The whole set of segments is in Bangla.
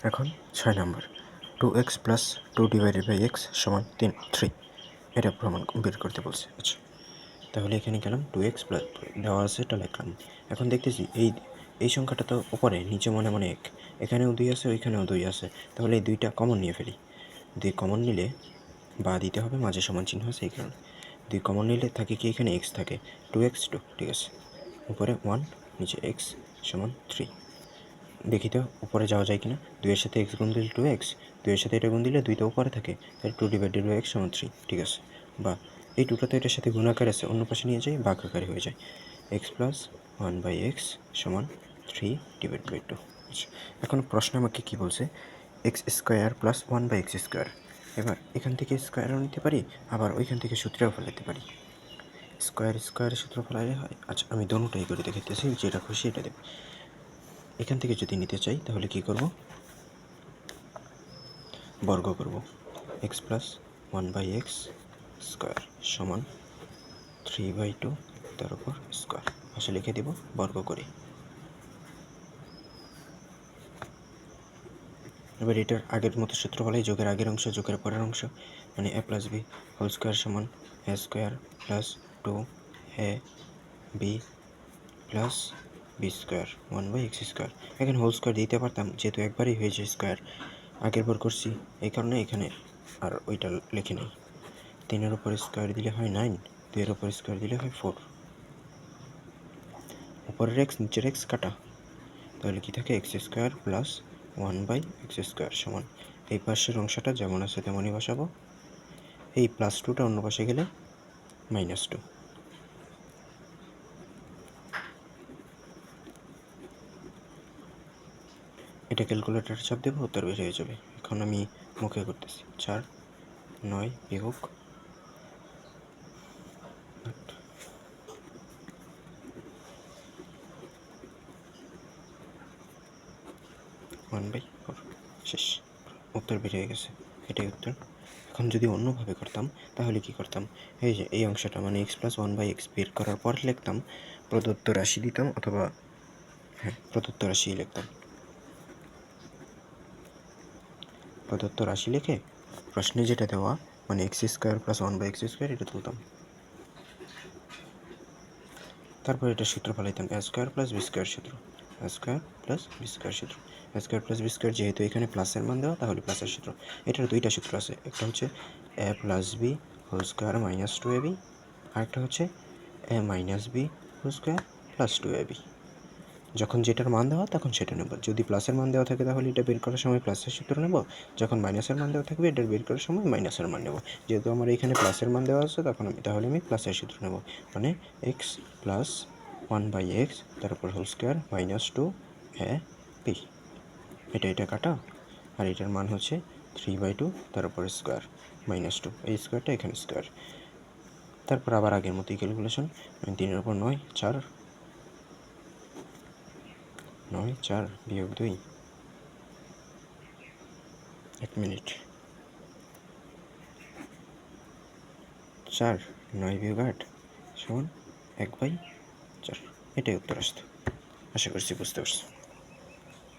এখন 6 number, 2x plus 2 divided by x সমান 3। এটা প্রমাণ বের করতে বলছে। আচ্ছা, তাহলে এখানে গেলাম 2x প্লাস দেওয়া আছে, এটা লিখলাম। এখন দেখতেছি এই সংখ্যাটা তো উপরে, নিচে মনে মনে 1, এখানেও 2 আছে, ওইখানেও 2 আছে, তাহলে এই 2টা কমন নিয়ে ফেলি। 2 কমন নিলে বা দিতে হবে, মাঝে সমান চিহ্ন আছে এই কারণে। 2 কমন নিলে থাকে কি, এখানে x থাকে, 2x2, ঠিক আছে। উপরে 1, নিচে x সমান 3। দেখি তো উপরে যাওয়া যায় কিনা। 2-এর সাথে x গুণ দিলে 2x, 2-এর সাথে এটা গুণ দিলে 2 তো উপরে থাকে, তাহলে 2 ডিভাইডেড বাই x সমান 3, ঠিক আছে। বা এই 2টা তো এটার সাথে গুণাকার আছে, অন্য পাশে নিয়ে যাই, ভাগ আকারে হয়ে যায়, x প্লাস 1/x সমান 3 ডিভাইড বাই 2। আচ্ছা, এখন প্রশ্ন আমাকে কী বলছে, x square plus 1/x square. এবার এখান থেকে স্কোয়ারও নিতে পারি, আবার ওইখান থেকে সূত্রেও ফেলাতে পারি। স্কোয়ারের সূত্র ফেলাইলে হয়। আচ্ছা, আমি দোনোটাই করে দেখাইতেছি, যেটা খুশি এটা দেব। এখান থেকে যদি নিতে চাই তাহলে কি করব, বর্গ করব। x প্লাস 1/x স্কোয়ার সমান 3/2, তার উপর স্কোয়ার, পাশে লিখে দেব বর্গ করে। এবার এটার আগের মতো সূত্র ফলাই, যোগের আগের অংশ যোগের পরের অংশ, মানে a plus b whole square সমান a square plus 2ab plus b square 1/x square. এখানে হোল স্কোয়ার দিতে পারতাম, যেহেতু একবারই হয়েছে স্কোয়ার, আগের বার করছি, এই কারণে এখানে আর ওইটা লিখে নেই। 3-এর উপর স্কোয়ার দিলে হয় 9, 2-এর উপর স্কোয়ার দিলে হয় 4। উপরের x নিচের x কাটা, তাহলে কি থাকে, x square plus 1/x square সমান, এই পাশের অংশটা যেমন আছে তেমনই বসাবো, এই প্লাস 2টা অন্য পাশে গেলে -2। এটা ক্যালকুলেটর চাপ দেবো, উত্তর বের হয়ে যাবে। এখন আমি মুখে করতেছি, 4 9 বিয়োগ 1/4, শেষ, উত্তর বের হয়ে গেছে, এটাই উত্তর। এখন যদি অন্যভাবে করতাম তাহলে কি করতাম, এই যে এই অংশটা মানে x প্লাস 1/x বের করার পর লিখতাম, প্রদত্ত রাশি দিতাম, অথবা প্রদত্ত রাশি লিখতাম। প্রদত্ত রাশি লিখে প্রশ্নে যেটা দেওয়া, মানে x square plus 1/x square, এটা তুলতাম। তারপর এটা সূত্র ফেলাইতাম, a square plus b square সূত্র, a square plus b square সূত্র, a square plus b square, যেহেতু এখানে প্লাসের মান দেওয়া তাহলে প্লাসের সূত্র। এটার 2টা সূত্র আছে, একটা হচ্ছে a plus b whole square minus 2ab, আরেকটা হচ্ছে a minus b whole square plus 2ab। যখন যেটার মান দেওয়া তখন সেটা নেব। যদি প্লাসের মান দেওয়া থাকে তাহলে এটা বের করার সময় প্লাসের সূত্র নেব, যখন মাইনাসের মান দেওয়া থাকবে এটা বের করার সময় মাইনাসের মান নেব। যেহেতু আমার এখানে প্লাসের মান দেওয়া আছে তাহলে আমি প্লাসের সূত্র নেব, মানে এক্স প্লাস 1/x তার উপর হোল স্কোয়ার মাইনাস 2ab, এটা কাটা, আর এটার মান হচ্ছে 3/2 তার উপর স্কোয়ার মাইনাস 2, এই স্কোয়ারটা এখানে স্কোয়ার। তারপর আবার আগের মতোই ক্যালকুলেশন, 3-এর উপর 9, 4 9 4 বিয়োগ 2, 1 মিনিট, 4 9 বিয়োগ 8 সমান 1/4, এটাই উত্তর আসতো। আশা করছি বুঝতে পারছি।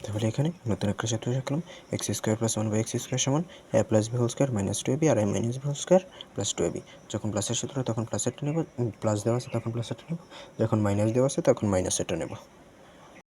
তাহলে এখানে নতুন একটা সূত্র রাখলাম, x square plus 1/x square সমান a plus b whole square minus 2ab, আর a minus b whole square plus 2ab। যখন প্লাসের সূত্র তখন প্লাসেরটা নেব, প্লাস দেওয়া আছে তখন প্লাসেরটা নেব, যখন মাইনাস দেওয়া আছে তখন মাইনাসেরটা নেব।